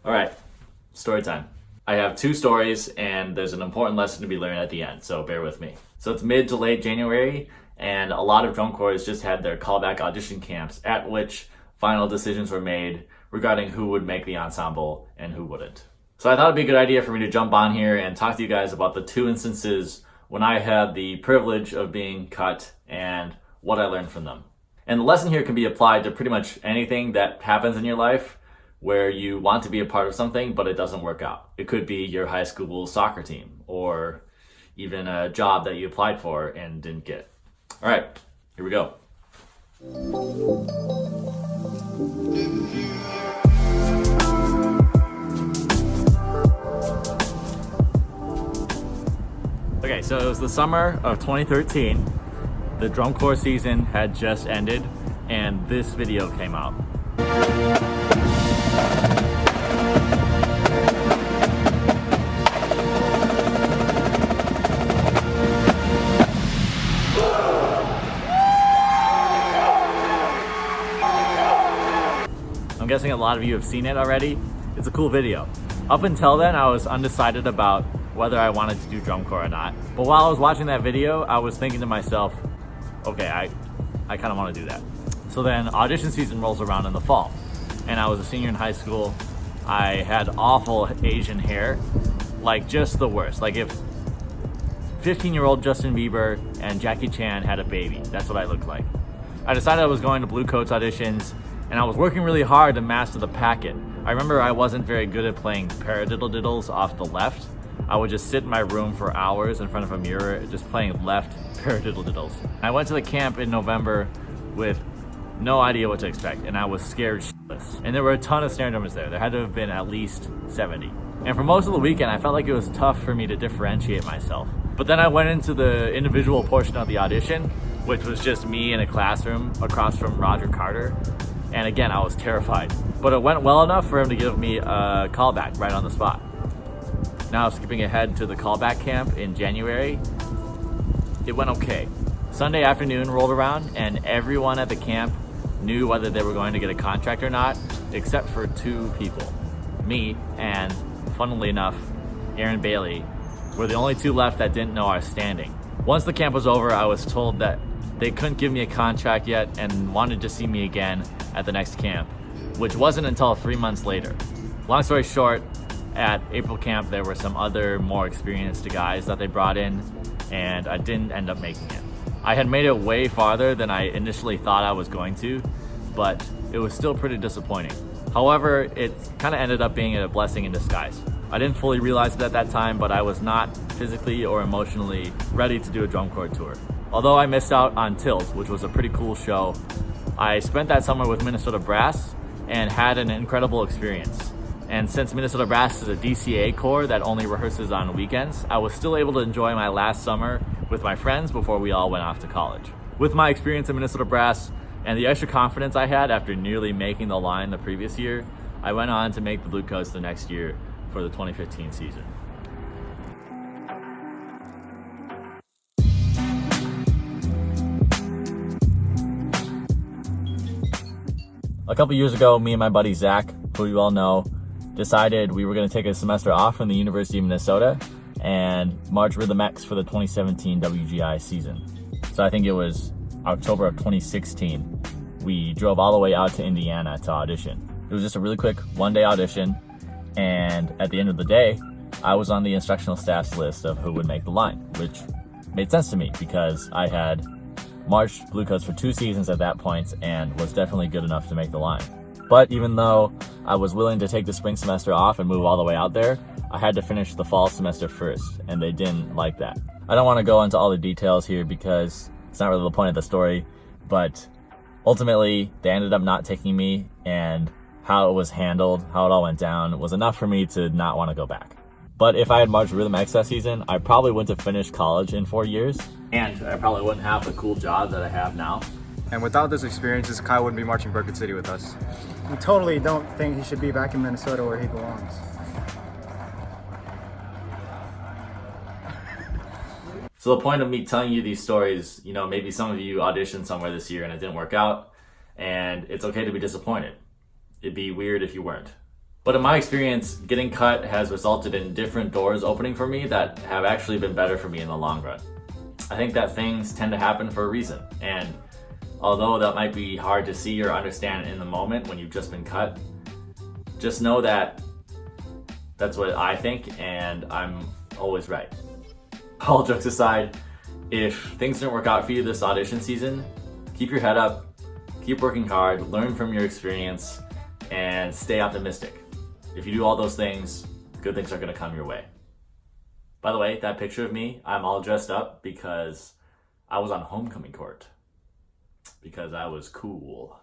All right, story time. I have two stories and there's an important lesson to be learned at the end, so bear with me. So it's mid to late January and a lot of drum corps just had their callback audition camps at which final decisions were made regarding who would make the ensemble and who wouldn't. So I thought it'd be a good idea for me to jump on here and talk to you guys about the two instances when I had the privilege of being cut and what I learned from them. And the lesson here can be applied to pretty much anything that happens in your life where you want to be a part of something, but it doesn't work out. It could be your high school soccer team or even a job that you applied for and didn't get. All right, here we go. Okay, so it was the summer of 2013. The drum corps season had just ended and this video came out. I'm guessing a lot of you have seen it already. It's a cool video. Up until then, I was undecided about whether I wanted to do drum corps or not. But while I was watching that video, I was thinking to myself, okay, I kind of want to do that. So then audition season rolls around in the fall, and I was a senior in high school. I had awful Asian hair, like just the worst. Like if 15-year-old Justin Bieber and Jackie Chan had a baby, that's what I looked like. I decided I was going to Bluecoats auditions, and I was working really hard to master the packet. I remember I wasn't very good at playing paradiddle-diddles off the left. I would just sit in my room for hours in front of a mirror, just playing left paradiddle-diddles. I went to the camp in November with no idea what to expect, and I was scared shitless. And there were a ton of snare drummers there. There had to have been at least 70. And for most of the weekend, I felt like it was tough for me to differentiate myself. But then I went into the individual portion of the audition, which was just me in a classroom across from Roger Carter. And again, I was terrified. But it went well enough for him to give me a callback right on the spot. Now, skipping ahead to the callback camp in January, it went okay. Sunday afternoon rolled around and everyone at the camp knew whether they were going to get a contract or not, except for two people. Me and, funnily enough, Aaron Bailey were the only two left that didn't know our standing. Once the camp was over, I was told that they couldn't give me a contract yet and wanted to see me again at the next camp, which wasn't until 3 months later. Long story short, at April camp, there were some other more experienced guys that they brought in, and I didn't end up making it. I had made it way farther than I initially thought I was going to, but it was still pretty disappointing. However, it kind of ended up being a blessing in disguise. I didn't fully realize it at that time, but I was not physically or emotionally ready to do a drum corps tour. Although I missed out on Tilt, which was a pretty cool show, I spent that summer with Minnesota Brass and had an incredible experience. And since Minnesota Brass is a DCA corps that only rehearses on weekends, I was still able to enjoy my last summer with my friends before we all went off to college. With my experience in Minnesota Brass and the extra confidence I had after nearly making the line the previous year, I went on to make the Bluecoats the next year for the 2015 season. A couple years ago, me and my buddy Zach, who you all know, decided we were going to take a semester off from the University of Minnesota and march Rhythm X for the 2017 WGI season. So I think it was October of 2016. We drove all the way out to Indiana to audition. It was just a really quick one-day audition, and at the end of the day, I was on the instructional staff's list of who would make the line, which made sense to me because I had marched Bluecoats for 2 seasons at that point and was definitely good enough to make the line. But even though I was willing to take the spring semester off and move all the way out there, I had to finish the fall semester first, and they didn't like that. I don't want to go into all the details here because it's not really the point of the story, but ultimately they ended up not taking me, and how it was handled, how it all went down, was enough for me to not want to go back. But if I had marched Rhythm X that season, I probably wouldn't have finished college in 4 years, and I probably wouldn't have the cool job that I have now. And without those experiences, Kyle wouldn't be marching Burkett City with us. We totally don't think he should be back in Minnesota where he belongs. So the point of me telling you these stories, maybe some of you auditioned somewhere this year and it didn't work out, and it's okay to be disappointed. It'd be weird if you weren't. But in my experience, getting cut has resulted in different doors opening for me that have actually been better for me in the long run. I think that things tend to happen for a reason, and although that might be hard to see or understand in the moment when you've just been cut, just know that that's what I think, and I'm always right. All jokes aside, if things didn't work out for you this audition season, keep your head up, keep working hard, learn from your experience, and stay optimistic. If you do all those things, good things are gonna come your way. By the way, that picture of me, I'm all dressed up because I was on homecoming court. Because I was cool.